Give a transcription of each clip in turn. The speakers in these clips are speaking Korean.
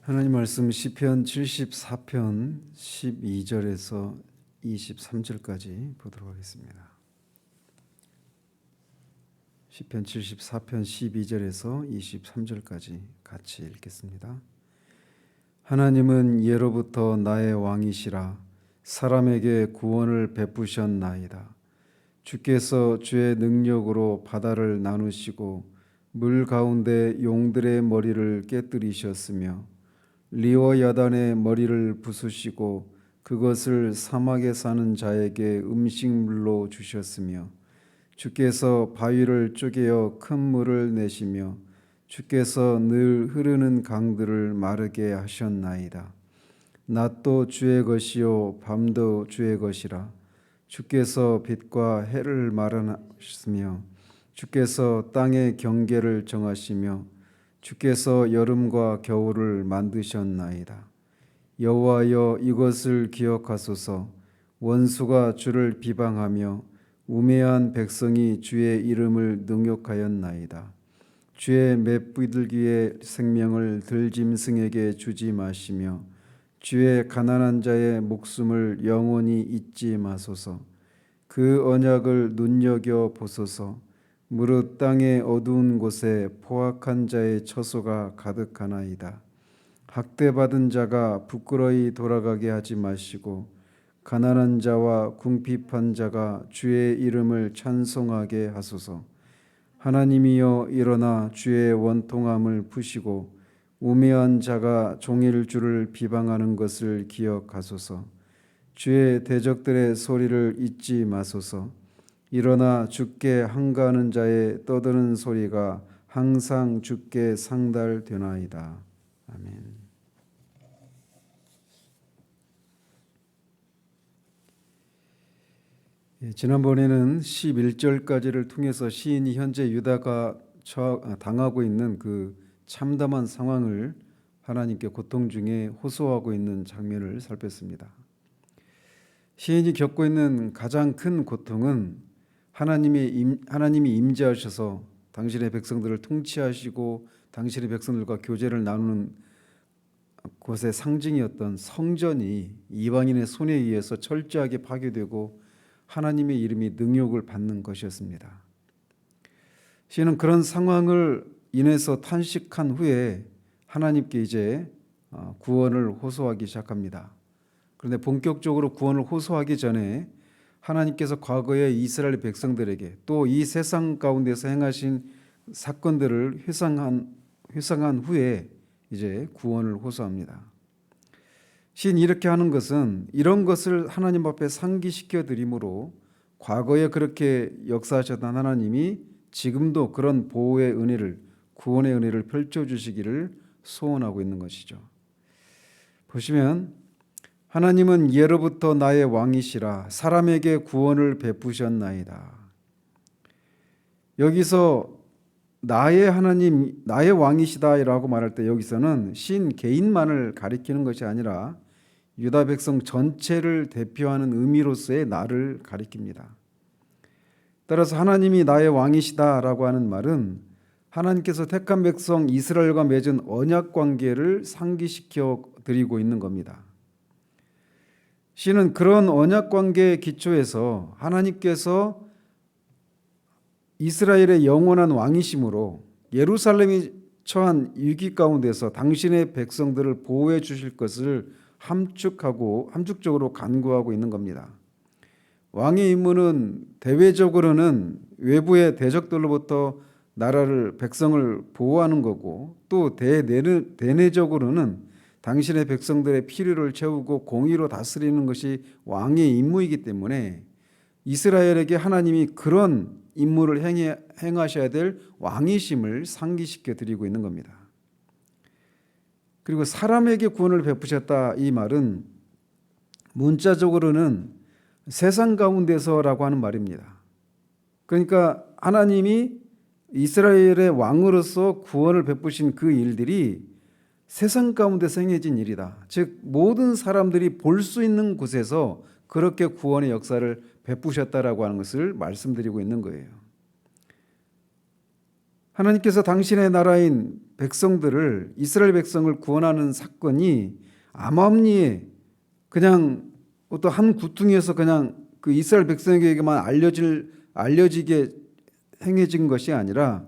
하나님 말씀 시편 74편 12절에서 23절까지 보도록 하겠습니다. 시편 74편 12절에서 23절까지 같이 읽겠습니다. 하나님은 예로부터 나의 왕이시라. 사람에게 구원을 베푸셨나이다. 주께서 주의 능력으로 바다를 나누시고 물 가운데 용들의 머리를 깨뜨리셨으며 리워야단의 머리를 부수시고 그것을 사막에 사는 자에게 음식물로 주셨으며 주께서 바위를 쪼개어 큰 물을 내시며 주께서 늘 흐르는 강들을 마르게 하셨나이다. 낮도 주의 것이요 밤도 주의 것이라. 주께서 빛과 해를 마련하시며 주께서 땅의 경계를 정하시며 주께서 여름과 겨울을 만드셨나이다. 여호와여, 이것을 기억하소서. 원수가 주를 비방하며 우매한 백성이 주의 이름을 능욕하였나이다. 주의 맷비둘기의 생명을 들짐승에게 주지 마시며 주의 가난한 자의 목숨을 영원히 잊지 마소서. 그 언약을 눈여겨 보소서. 무릇 땅의 어두운 곳에 포악한 자의 처소가 가득하나이다. 학대받은 자가 부끄러이 돌아가게 하지 마시고 가난한 자와 궁핍한 자가 주의 이름을 찬송하게 하소서. 하나님이여, 일어나 주의 원통함을 푸시고 우매한 자가 종일 주를 비방하는 것을 기억하소서. 주의 대적들의 소리를 잊지 마소서. 일어나 주께 항거하는 자의 떠드는 소리가 항상 주께 상달되나이다. 아멘. 지난번에는 11절까지를 통해서 시인이 현재 유다가 당하고 있는 그 참담한 상황을 하나님께 고통 중에 호소하고 있는 장면을 살폈습니다. 시인이 겪고 있는 가장 큰 고통은 하나님이 임재하셔서 당신의 백성들을 통치하시고 당신의 백성들과 교제를 나누는 곳의 상징이었던 성전이 이방인의 손에 의해서 철저하게 파괴되고 하나님의 이름이 능욕을 받는 것이었습니다. 시인은 그런 상황을 인해서 탄식한 후에 하나님께 이제 구원을 호소하기 시작합니다. 그런데 본격적으로 구원을 호소하기 전에 하나님께서 과거에 이스라엘 백성들에게 또 이 세상 가운데서 행하신 사건들을 회상한 후에 이제 구원을 호소합니다. 시인이 이렇게 하는 것은 이런 것을 하나님 앞에 상기시켜 드림으로 과거에 그렇게 역사하셨던 하나님이 지금도 그런 보호의 은혜를, 구원의 은혜를 펼쳐주시기를 소원하고 있는 것이죠. 보시면 하나님은 예로부터 나의 왕이시라. 사람에게 구원을 베푸셨나이다. 여기서 나의 하나님, 나의 왕이시다라고 말할 때 여기서는 신 개인만을 가리키는 것이 아니라 유다 백성 전체를 대표하는 의미로서의 나를 가리킵니다. 따라서 하나님이 나의 왕이시다라고 하는 말은 하나님께서 택한 백성 이스라엘과 맺은 언약 관계를 상기시켜 드리고 있는 겁니다. 시는 그런 언약 관계의 기초에서 하나님께서 이스라엘의 영원한 왕이심으로 예루살렘이 처한 위기 가운데서 당신의 백성들을 보호해 주실 것을 함축적으로 간구하고 있는 겁니다. 왕의 임무는 대외적으로는 외부의 대적들로부터 나라를, 백성을 보호하는 거고 또 대내적으로는 당신의 백성들의 필요를 채우고 공의로 다스리는 것이 왕의 임무이기 때문에 이스라엘에게 하나님이 그런 임무를 행하셔야 될 왕이심을 상기시켜 드리고 있는 겁니다. 그리고 사람에게 구원을 베푸셨다, 이 말은 문자적으로는 세상 가운데서라고 하는 말입니다. 그러니까 하나님이 이스라엘의 왕으로서 구원을 베푸신 그 일들이 세상 가운데서 행해진 일이다. 즉 모든 사람들이 볼 수 있는 곳에서 그렇게 구원의 역사를 베푸셨다라고 하는 것을 말씀드리고 있는 거예요. 하나님께서 당신의 나라인 백성들을, 이스라엘 백성을 구원하는 사건이 암암리에 그냥 어떤 한 구퉁이에서 그냥 그 이스라엘 백성에게만 알려지게 행해진 것이 아니라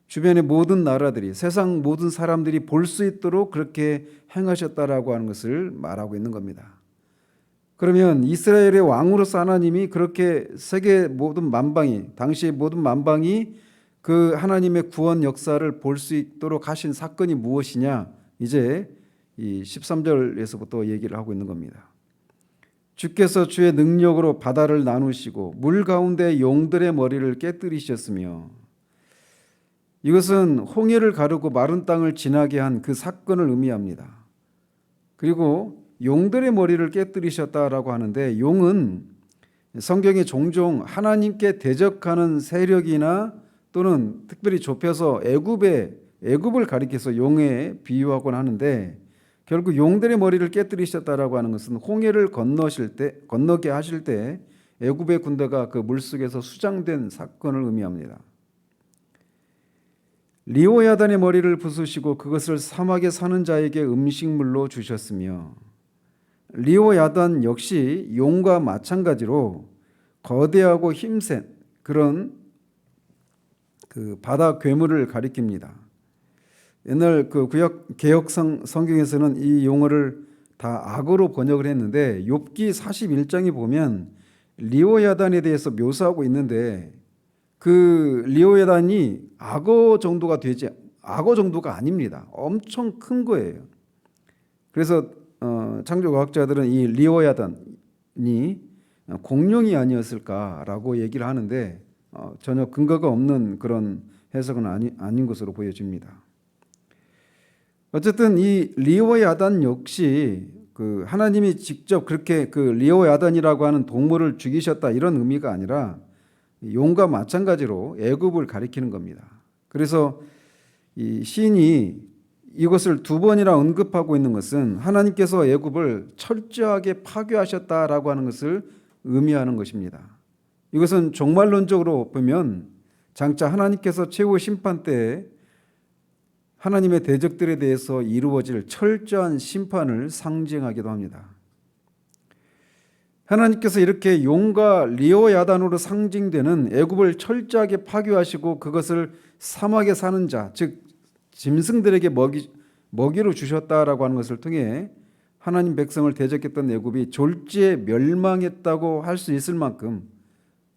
주변의 모든 나라들이, 세상 모든 사람들이 볼 수 있도록 그렇게 행하셨다라고 하는 것을 말하고 있는 겁니다. 그러면 이스라엘의 왕으로서 하나님이 그렇게 세계 모든 만방이, 당시의 모든 만방이 그 하나님의 구원 역사를 볼 수 있도록 하신 사건이 무엇이냐? 이제 이 13절에서부터 얘기를 하고 있는 겁니다. 주께서 주의 능력으로 바다를 나누시고 물 가운데 용들의 머리를 깨뜨리셨으며, 이것은 홍해를 가르고 마른 땅을 지나게 한 그 사건을 의미합니다. 그리고 용들의 머리를 깨뜨리셨다라고 하는데, 용은 성경에 종종 하나님께 대적하는 세력이나 또는 특별히 좁혀서 애굽을 가리켜서 용에 비유하곤 하는데, 결국 용들의 머리를 깨뜨리셨다라고 하는 것은 홍해를 건너게 하실 때 애굽의 군대가 그 물속에서 수장된 사건을 의미합니다. 리오야단의 머리를 부수시고 그것을 사막에 사는 자에게 음식물로 주셨으며, 리오야단 역시 용과 마찬가지로 거대하고 힘센 그런 그 바다 괴물을 가리킵니다. 옛날 그 구약 개역 성경에서는 이 용어를 다 악어로 번역을 했는데, 욥기 41장에 보면 리오야단에 대해서 묘사하고 있는데, 그 리오야단이 악어 정도가 아닙니다. 엄청 큰 거예요. 그래서 창조과학자들은 이 리오야단이 공룡이 아니었을까라고 얘기를 하는데, 전혀 근거가 없는 그런 해석은 아닌 것으로 보여집니다. 어쨌든 이 리오야단 역시 그 하나님이 직접 그렇게 그 리오야단이라고 하는 동물을 죽이셨다 이런 의미가 아니라 용과 마찬가지로 애굽을 가리키는 겁니다. 그래서 이 시인이 이것을 두 번이나 언급하고 있는 것은 하나님께서 애굽을 철저하게 파괴하셨다라고 하는 것을 의미하는 것입니다. 이것은 종말론적으로 보면 장차 하나님께서 최후 심판 때에 하나님의 대적들에 대해서 이루어질 철저한 심판을 상징하기도 합니다. 하나님께서 이렇게 용과 리오야단으로 상징되는 애굽을 철저하게 파괴하시고 그것을 사막에 사는 자, 즉 짐승들에게 먹이로 주셨다라고 하는 것을 통해 하나님 백성을 대적했던 애굽이 졸지에 멸망했다고 할 수 있을 만큼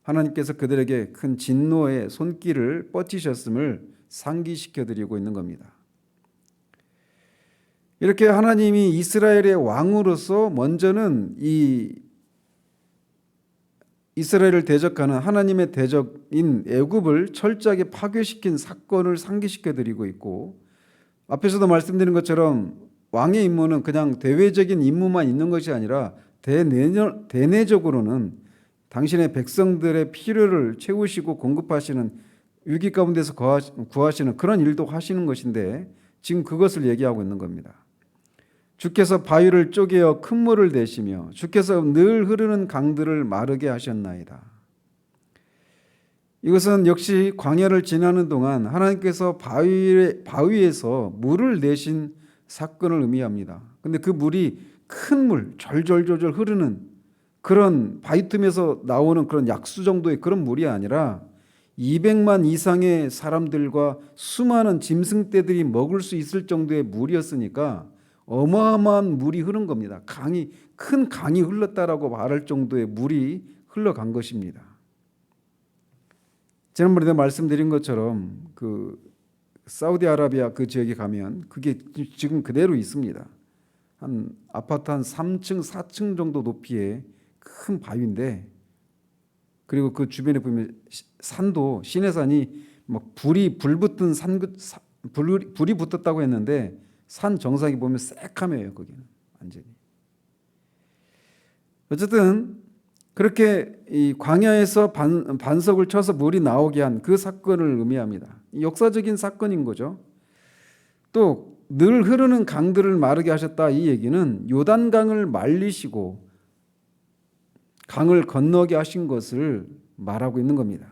하나님께서 그들에게 큰 진노의 손길을 뻗치셨음을 상기시켜 드리고 있는 겁니다. 이렇게 하나님이 이스라엘의 왕으로서 먼저는 이 이스라엘을 대적하는 하나님의 대적인 애굽을 철저하게 파괴시킨 사건을 상기시켜 드리고 있고, 앞에서도 말씀드린 것처럼 왕의 임무는 그냥 대외적인 임무만 있는 것이 아니라 대내적으로는 당신의 백성들의 필요를 채우시고 공급하시는, 위기 가운데서 구하시는 그런 일도 하시는 것인데, 지금 그것을 얘기하고 있는 겁니다. 주께서 바위를 쪼개어 큰 물을 내시며 주께서 늘 흐르는 강들을 마르게 하셨나이다. 이것은 역시 광야를 지나는 동안 하나님께서 바위에서 물을 내신 사건을 의미합니다. 근데 그 물이 큰 물, 절절절절 흐르는 그런 바위 틈에서 나오는 그런 약수 정도의 그런 물이 아니라 200만 이상의 사람들과 수많은 짐승떼들이 먹을 수 있을 정도의 물이었으니까 어마어마한 물이 흐른 겁니다. 큰 강이 흘렀다라고 말할 정도의 물이 흘러간 것입니다. 지난번에 말씀드린 것처럼 그 사우디아라비아 그 지역에 가면 그게 지금 그대로 있습니다. 한 아파트 한 3층, 4층 정도 높이의 큰 바위인데, 그리고 그 주변에 보면 산도, 시내산이 막 불이 붙었다고 했는데 산 정상에 보면 새카매요. 거기는 완전히. 어쨌든 그렇게 이 광야에서 반석을 쳐서 물이 나오게 한 그 사건을 의미합니다. 역사적인 사건인 거죠. 또 늘 흐르는 강들을 마르게 하셨다, 이 얘기는 요단강을 말리시고 강을 건너게 하신 것을 말하고 있는 겁니다.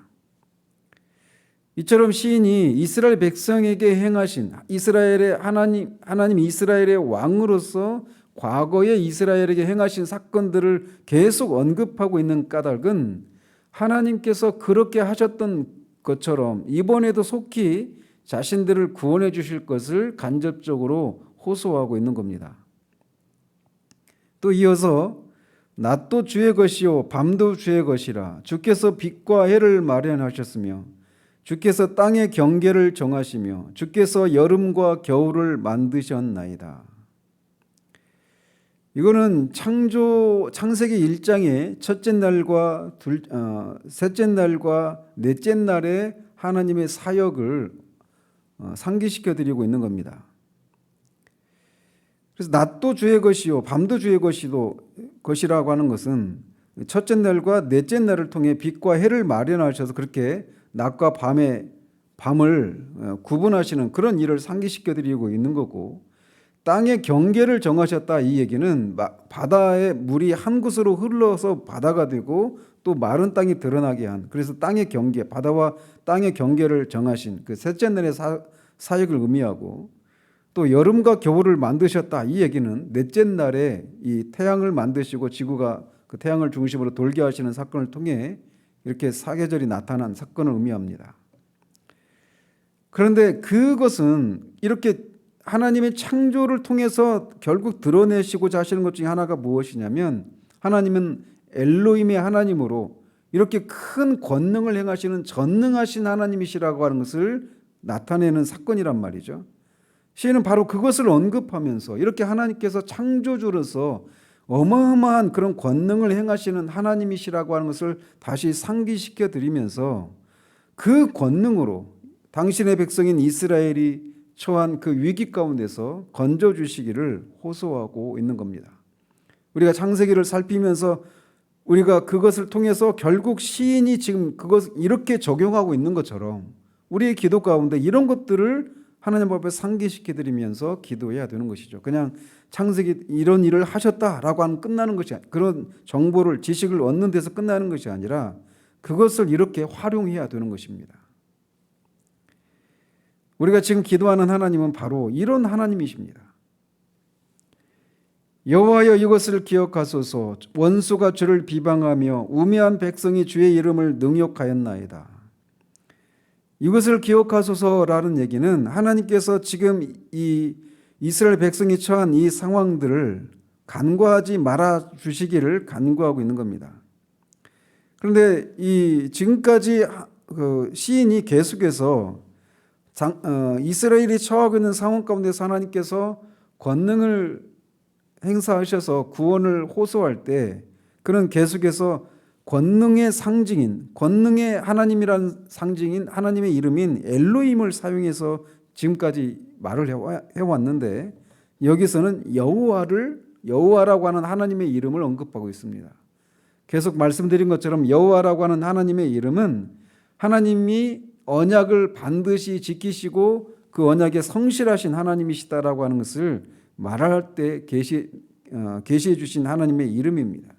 이처럼 시인이 이스라엘 백성에게 행하신 이스라엘의 하나님 이스라엘의 왕으로서 과거에 이스라엘에게 행하신 사건들을 계속 언급하고 있는 까닭은 하나님께서 그렇게 하셨던 것처럼 이번에도 속히 자신들을 구원해 주실 것을 간접적으로 호소하고 있는 겁니다. 또 이어서 낮도 주의 것이요 밤도 주의 것이라 주께서 빛과 해를 마련하셨으며 주께서 땅의 경계를 정하시며 주께서 여름과 겨울을 만드셨나이다. 이거는 창세기 1장의 첫째 날과 셋째 날과 넷째 날에 하나님의 사역을 상기시켜 드리고 있는 겁니다. 그래서 낮도 주의 것이요 밤도 주의 것이라고 하는 것은 첫째 날과 넷째 날을 통해 빛과 해를 마련하셔서 그렇게 낮과 밤을 구분하시는 그런 일을 상기시켜 드리고 있는 거고, 땅의 경계를 정하셨다 이 얘기는 바다의 물이 한 곳으로 흘러서 바다가 되고 또 마른 땅이 드러나게 한, 그래서 땅의 경계, 바다와 땅의 경계를 정하신 그 셋째 날의 사역을 의미하고, 또 여름과 겨울을 만드셨다 이 얘기는 넷째 날에 이 태양을 만드시고 지구가 그 태양을 중심으로 돌게 하시는 사건을 통해 이렇게 사계절이 나타난 사건을 의미합니다. 그런데 그것은 이렇게 하나님의 창조를 통해서 결국 드러내시고자 하시는 것 중에 하나가 무엇이냐면, 하나님은 엘로힘의 하나님으로 이렇게 큰 권능을 행하시는 전능하신 하나님이시라고 하는 것을 나타내는 사건이란 말이죠. 시인은 바로 그것을 언급하면서 이렇게 하나님께서 창조주로서 어마어마한 그런 권능을 행하시는 하나님이시라고 하는 것을 다시 상기시켜 드리면서 그 권능으로 당신의 백성인 이스라엘이 처한 그 위기 가운데서 건져주시기를 호소하고 있는 겁니다. 우리가 창세기를 살피면서 우리가 그것을 통해서 결국 시인이 지금 그것을 이렇게 적용하고 있는 것처럼 우리의 기도 가운데 이런 것들을 하나님 앞에 상기시켜 드리면서 기도해야 되는 것이죠. 그냥 창세기 이런 일을 하셨다라고 하면 끝나는 것이, 그런 정보를 지식을 얻는 데서 끝나는 것이 아니라 그것을 이렇게 활용해야 되는 것입니다. 우리가 지금 기도하는 하나님은 바로 이런 하나님이십니다. 여호와여 이것을 기억하소서. 원수가 주를 비방하며 우매한 백성이 주의 이름을 능욕하였나이다. 이것을 기억하소서라는 얘기는 하나님께서 지금 이 이스라엘 백성이 처한 이 상황들을 간과하지 말아 주시기를 간구하고 있는 겁니다. 그런데 이 지금까지 그 시인이 계속해서 이스라엘이 처하고 있는 상황 가운데서 하나님께서 권능을 행사하셔서 구원을 호소할 때 그는 계속해서 권능의 상징인, 권능의 하나님이라는 상징인 하나님의 이름인 엘로힘을 사용해서 지금까지 말을 해왔는데, 여기서는 여호와라고 하는 하나님의 이름을 언급하고 있습니다. 계속 말씀드린 것처럼 여호와라고 하는 하나님의 이름은 하나님이 언약을 반드시 지키시고 그 언약에 성실하신 하나님이시다라고 하는 것을 말할 때 계시해 주신 하나님의 이름입니다.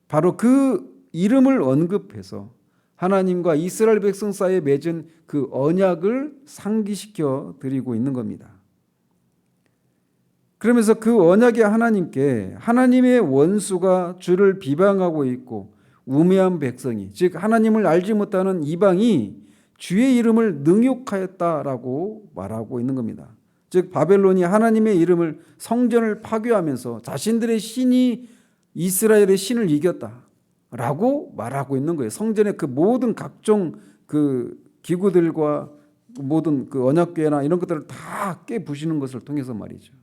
바로 그 이름을 언급해서 하나님과 이스라엘 백성 사이에 맺은 그 언약을 상기시켜 드리고 있는 겁니다. 그러면서 그 언약의 하나님께 하나님의 원수가 주를 비방하고 있고 우매한 백성이, 즉 하나님을 알지 못하는 이방이 주의 이름을 능욕하였다라고 말하고 있는 겁니다. 즉 바벨론이 하나님의 이름을, 성전을 파괴하면서 자신들의 신이 이스라엘의 신을 이겼다라고 말하고 있는 거예요. 성전의 그 모든 각종 그 기구들과 모든 그 언약궤나 이런 것들을 다 깨부시는 것을 통해서 말이죠.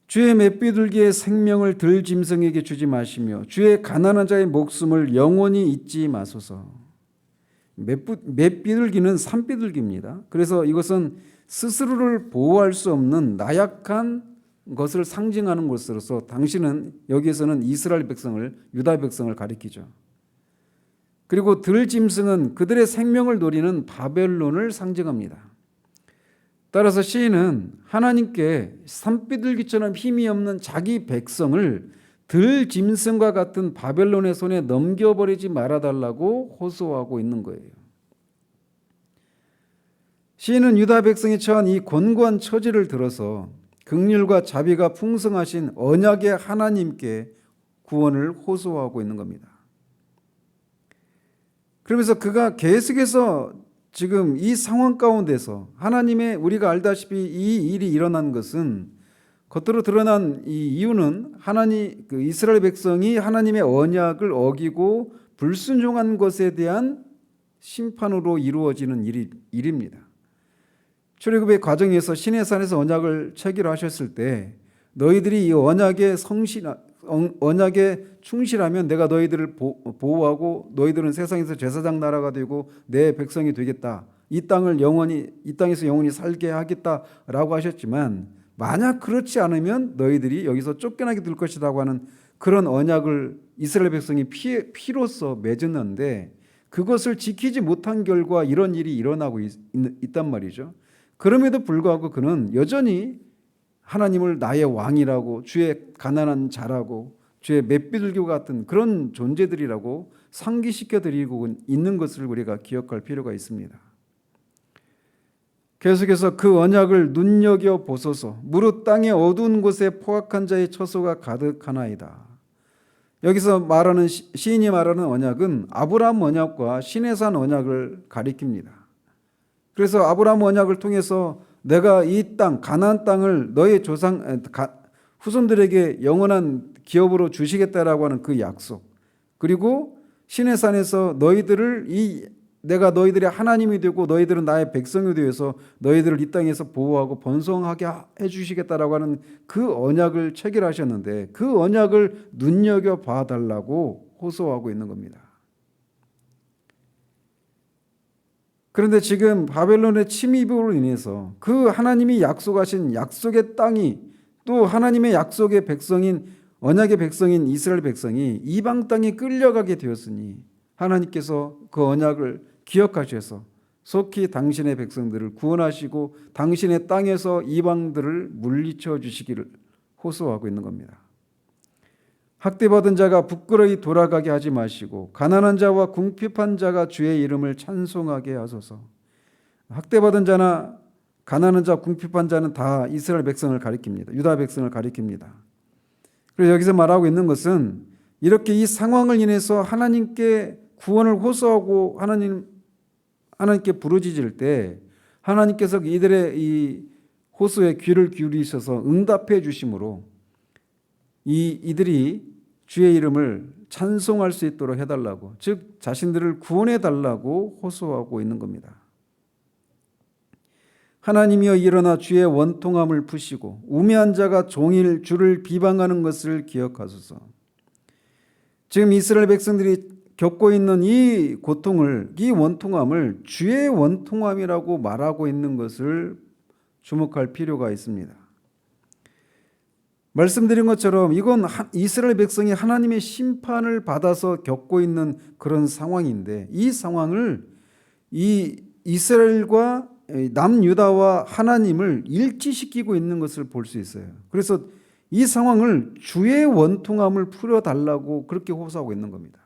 주의 맷비둘기의 생명을 들짐승에게 주지 마시며 주의 가난한 자의 목숨을 영원히 잊지 마소서. 맷비둘기는 산비둘기입니다. 그래서 이것은 스스로를 보호할 수 없는 나약한 것을 상징하는 것으로서 당신은 여기에서는 이스라엘 백성을, 유다 백성을 가리키죠. 그리고 들짐승은 그들의 생명을 노리는 바벨론을 상징합니다. 따라서 시인은 하나님께 산비둘기처럼 힘이 없는 자기 백성을 들 짐승과 같은 바벨론의 손에 넘겨버리지 말아달라고 호소하고 있는 거예요. 시인은 유다 백성이 처한 이 곤고한 처지를 들어서 긍휼과 자비가 풍성하신 언약의 하나님께 구원을 호소하고 있는 겁니다. 그러면서 그가 계속해서 지금 이 상황 가운데서 하나님의, 우리가 알다시피 이 일이 일어난 것은, 겉으로 드러난 이 이유는 그 이스라엘 백성이 하나님의 언약을 어기고 불순종한 것에 대한 심판으로 이루어지는 일입니다. 출애굽의 과정에서 시내산에서 언약을 체결하셨을 때 너희들이 이 언약에 충실하면 내가 너희들을 보호하고 너희들은 세상에서 제사장 나라가 되고 내 백성이 되겠다. 이 땅에서 영원히 살게 하겠다라고 하셨지만, 만약 그렇지 않으면 너희들이 여기서 쫓겨나게 될 것이라고 하는 그런 언약을 이스라엘 백성이 피로써 맺었는데, 그것을 지키지 못한 결과 이런 일이 일어나고 있단 말이죠. 그럼에도 불구하고 그는 여전히 하나님을 나의 왕이라고, 주의 가난한 자라고, 주의 맷비둘기 같은 그런 존재들이라고 상기시켜 드리고 있는 것을 우리가 기억할 필요가 있습니다. 계속해서 그 언약을 눈여겨 보소서. 무릇 땅의 어두운 곳에 포악한 자의 처소가 가득하나이다. 여기서 말하는, 시인이 말하는 언약은 아브라함 언약과 시내산 언약을 가리킵니다. 그래서 아브라함 언약을 통해서 내가 이 땅, 가나안 땅을 너의 후손들에게 영원한 기업으로 주시겠다라고 하는 그 약속, 그리고 시내산에서 내가 너희들의 하나님이 되고 너희들은 나의 백성이 되어서 너희들을 이 땅에서 보호하고 번성하게 해주시겠다라고 하는 그 언약을 체결하셨는데, 그 언약을 눈여겨 봐달라고 호소하고 있는 겁니다. 그런데 지금 바벨론의 침입으로 인해서 그 하나님이 약속하신 약속의 땅이, 또 하나님의 약속의 백성인, 언약의 백성인 이스라엘 백성이 이방 땅에 끌려가게 되었으니 하나님께서 그 언약을 기억하셔서 속히 당신의 백성들을 구원하시고 당신의 땅에서 이방들을 물리쳐 주시기를 호소하고 있는 겁니다. 학대받은 자가 부끄러이 돌아가게 하지 마시고 가난한 자와 궁핍한 자가 주의 이름을 찬송하게 하소서. 학대받은 자나 가난한 자, 궁핍한 자는 다 이스라엘 백성을 가리킵니다. 유다 백성을 가리킵니다. 그래서 여기서 말하고 있는 것은, 이렇게 이 상황을 인해서 하나님께 구원을 호소하고 하나님께 부르짖을 때 하나님께서 이들의 이 호소에 귀를 기울이셔서 응답해 주심으로 이들이 주의 이름을 찬송할 수 있도록 해달라고, 즉 자신들을 구원해 달라고 호소하고 있는 겁니다. 하나님이여 일어나 주의 원통함을 푸시고 우매한 자가 종일 주를 비방하는 것을 기억하소서. 지금 이스라엘 백성들이 겪고 있는 이 고통을, 이 원통함을 주의 원통함이라고 말하고 있는 것을 주목할 필요가 있습니다. 말씀드린 것처럼 이건 이스라엘 백성이 하나님의 심판을 받아서 겪고 있는 그런 상황인데, 이 상황을 이 이스라엘과 남유다와 하나님을 일치시키고 있는 것을 볼 수 있어요. 그래서 이 상황을 주의 원통함을 풀어달라고 그렇게 호소하고 있는 겁니다.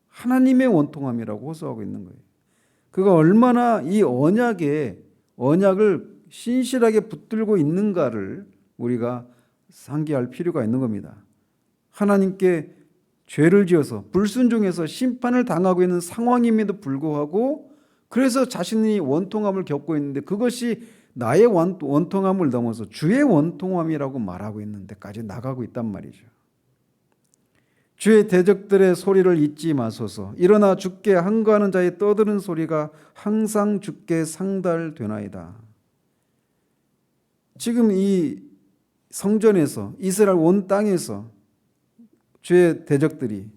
하나님의 원통함이라고 호소하고 있는 거예요. 그가 얼마나 이 언약을 신실하게 붙들고 있는가를 우리가 상기할 필요가 있는 겁니다. 하나님께 죄를 지어서 불순종해서 심판을 당하고 있는 상황임에도 불구하고, 그래서 자신이 원통함을 겪고 있는데 그것이 나의 원통함을 넘어서 주의 원통함이라고 말하고 있는 데까지 나가고 있단 말이죠. 주의 대적들의 소리를 잊지 마소서. 일어나 주께 항거하는 자의 떠드는 소리가 항상 주께 상달되나이다. 지금 이 성전에서, 이스라엘 온 땅에서 주의 대적들이,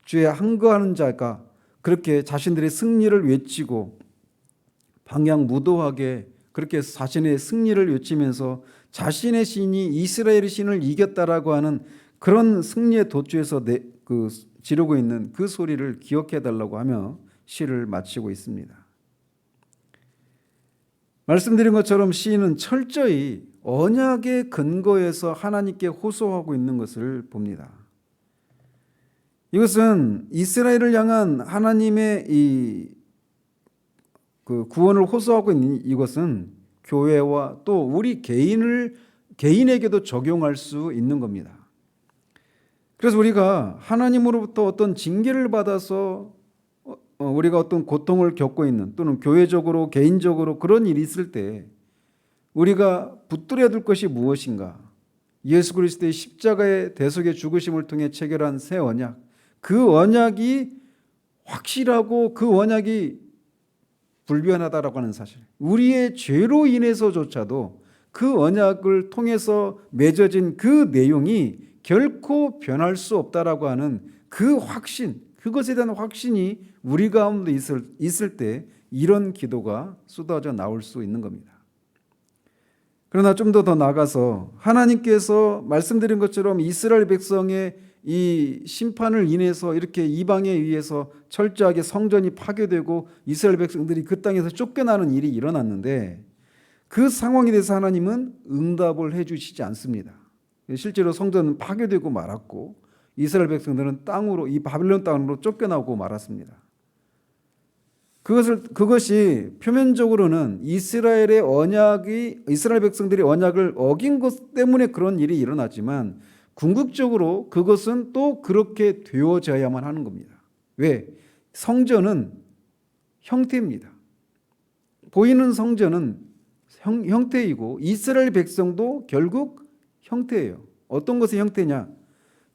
주의 항거하는 자가 그렇게 자신들의 승리를 외치고 방향무도하게 그렇게 자신의 승리를 외치면서 자신의 신이 이스라엘의 신을 이겼다라고 하는 그런 승리의 도주에서 지르고 있는 그 소리를 기억해달라고 하며 시를 마치고 있습니다. 말씀드린 것처럼 시인은 철저히 언약의 근거에서 하나님께 호소하고 있는 것을 봅니다. 이것은 이스라엘을 향한 하나님의 그 구원을 호소하고 있는 이것은 교회와 또 우리 개인에게도 적용할 수 있는 겁니다. 그래서 우리가 하나님으로부터 어떤 징계를 받아서 우리가 어떤 고통을 겪고 있는 또는 교회적으로 개인적으로 그런 일이 있을 때 우리가 붙들어야 될 것이 무엇인가? 예수 그리스도의 십자가의 대속의 죽으심을 통해 체결한 새 언약, 그 언약이 확실하고 그 언약이 불변하다라고 하는 사실, 우리의 죄로 인해서조차도 그 언약을 통해서 맺어진 그 내용이 결코 변할 수 없다라고 하는 그 확신, 그것에 대한 확신이 우리 가운데 있을 때 이런 기도가 쏟아져 나올 수 있는 겁니다. 그러나 좀 더 나아가서 하나님께서 말씀드린 것처럼 이스라엘 백성의 이 심판을 인해서 이렇게 이방에 의해서 철저하게 성전이 파괴되고 이스라엘 백성들이 그 땅에서 쫓겨나는 일이 일어났는데 그 상황에 대해서 하나님은 응답을 해주시지 않습니다. 실제로 성전은 파괴되고 말았고 이스라엘 백성들은 땅으로, 이 바빌론 땅으로 쫓겨나고 말았습니다. 그것이 표면적으로는 이스라엘 백성들이 언약을 어긴 것 때문에 그런 일이 일어났지만 궁극적으로 그것은 또 그렇게 되어져야만 하는 겁니다. 왜? 성전은 형태입니다. 보이는 성전은 형태이고 이스라엘 백성도 결국 형태예요. 어떤 것의 형태냐?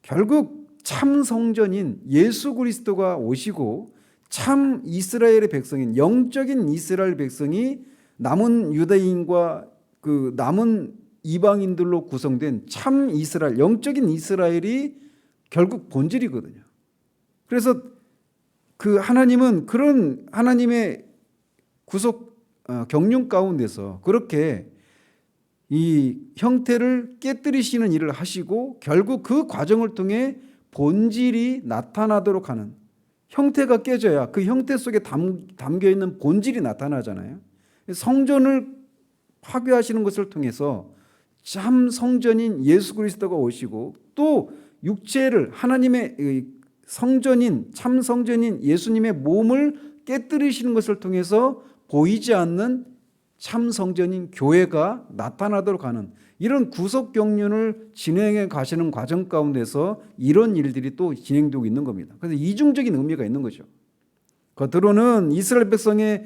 결국 참 성전인 예수 그리스도가 오시고 참 이스라엘의 백성인 영적인 이스라엘 백성이 남은 유대인과 그 남은 이방인들로 구성된 참 이스라엘, 영적인 이스라엘이 결국 본질이거든요. 그래서 그 하나님은 그런 하나님의 구속 경륜 가운데서 그렇게 이 형태를 깨뜨리시는 일을 하시고 결국 그 과정을 통해 본질이 나타나도록 하는, 형태가 깨져야 그 형태 속에 담겨 있는 본질이 나타나잖아요. 성전을 파괴하시는 것을 통해서 참 성전인 예수 그리스도가 오시고 또 육체를 하나님의 성전인 참 성전인 예수님의 몸을 깨뜨리시는 것을 통해서 보이지 않는 참 성전인 교회가 나타나도록 하는 이런 구속 경륜을 진행해 가시는 과정 가운데서 이런 일들이 또 진행되고 있는 겁니다. 그래서 이중적인 의미가 있는 거죠. 겉으로는 이스라엘 백성의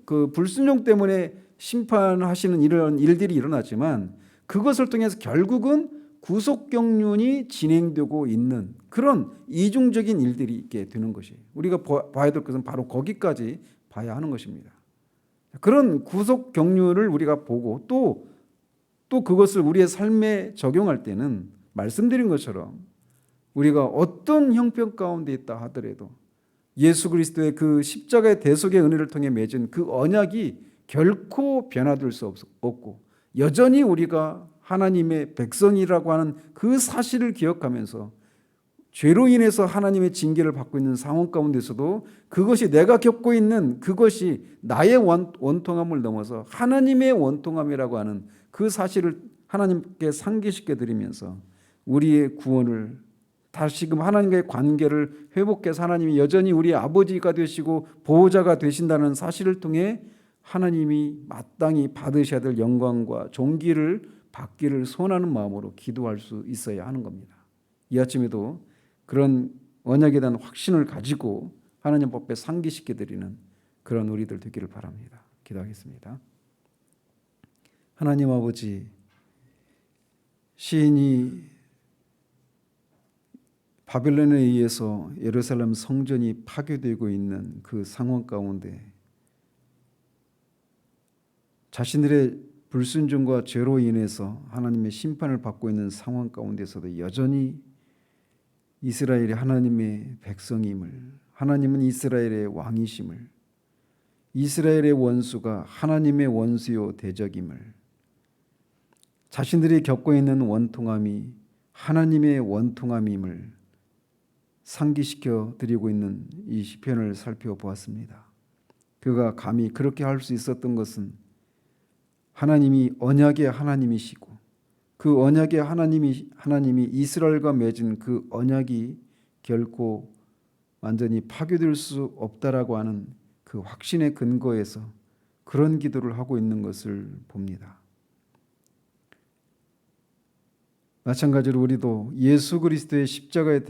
그 불순종 때문에 심판하시는 이런 일들이 일어났지만 그것을 통해서 결국은 구속 경륜이 진행되고 있는 그런 이중적인 일들이 있게 되는 것이에요. 우리가 봐야 될 것은 바로 거기까지 봐야 하는 것입니다. 그런 구속 경륜을 우리가 보고 또 그것을 우리의 삶에 적용할 때는 말씀드린 것처럼 우리가 어떤 형편 가운데 있다 하더라도 예수 그리스도의 그 십자가의 대속의 은혜를 통해 맺은 그 언약이 결코 변화될 수 없고 여전히 우리가 하나님의 백성이라고 하는 그 사실을 기억하면서 죄로 인해서 하나님의 징계를 받고 있는 상황 가운데서도 그것이 내가 겪고 있는 그것이 나의 원통함을 넘어서 하나님의 원통함이라고 하는 그 사실을 하나님께 상기시켜 드리면서 우리의 구원을 다시금 하나님과의 관계를 회복해서 하나님이 여전히 우리의 아버지가 되시고 보호자가 되신다는 사실을 통해 하나님이 마땅히 받으셔야 될 영광과 존귀를 받기를 소원하는 마음으로 기도할 수 있어야 하는 겁니다. 이 아침에도 그런 언약에 대한 확신을 가지고 하나님 법에 상기시켜 드리는 그런 우리들 되기를 바랍니다. 기도하겠습니다. 하나님 아버지, 시인이 바벨론에 의해서 예루살렘 성전이 파괴되고 있는 그 상황 가운데 자신들의 불순종과 죄로 인해서 하나님의 심판을 받고 있는 상황 가운데서도 여전히 이스라엘이 하나님의 백성임을, 하나님은 이스라엘의 왕이심을, 이스라엘의 원수가 하나님의 원수요 대적임을, 자신들이 겪고 있는 원통함이 하나님의 원통함임을 상기시켜 드리고 있는 이 시편을 살펴보았습니다. 그가 감히 그렇게 할 수 있었던 것은 하나님이 언약의 하나님이시고 그 언약의 하나님이 이스라엘과 맺은 그 언약이 결코 완전히 파괴될 수 없다라고 하는 그 확신의 근거에서 그런 기도를 하고 있는 것을 봅니다. 마찬가지로 우리도 예수 그리스도의 십자가의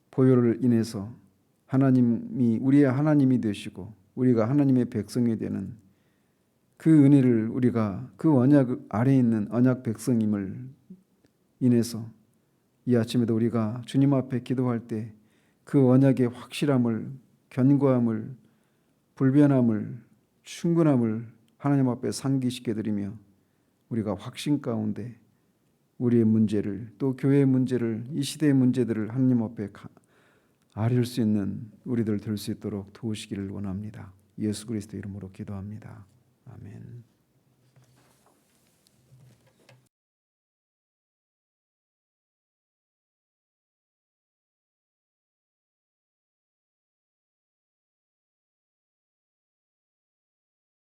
보혈을 인해서 하나님이 우리의 하나님이 되시고 우리가 하나님의 백성이 되는 그 은혜를 우리가 그 언약 아래에 있는 언약 백성임을 인해서 이 아침에도 우리가 주님 앞에 기도할 때 그 언약의 확실함을, 견고함을, 불변함을, 충분함을 하나님 앞에 상기시켜 드리며 우리가 확신 가운데 우리의 문제를 또 교회의 문제를 이 시대의 문제들을 하나님 앞에 아릴 수 있는 우리들 될 수 있도록 도우시기를 원합니다. 예수 그리스도 이름으로 기도합니다. 아멘.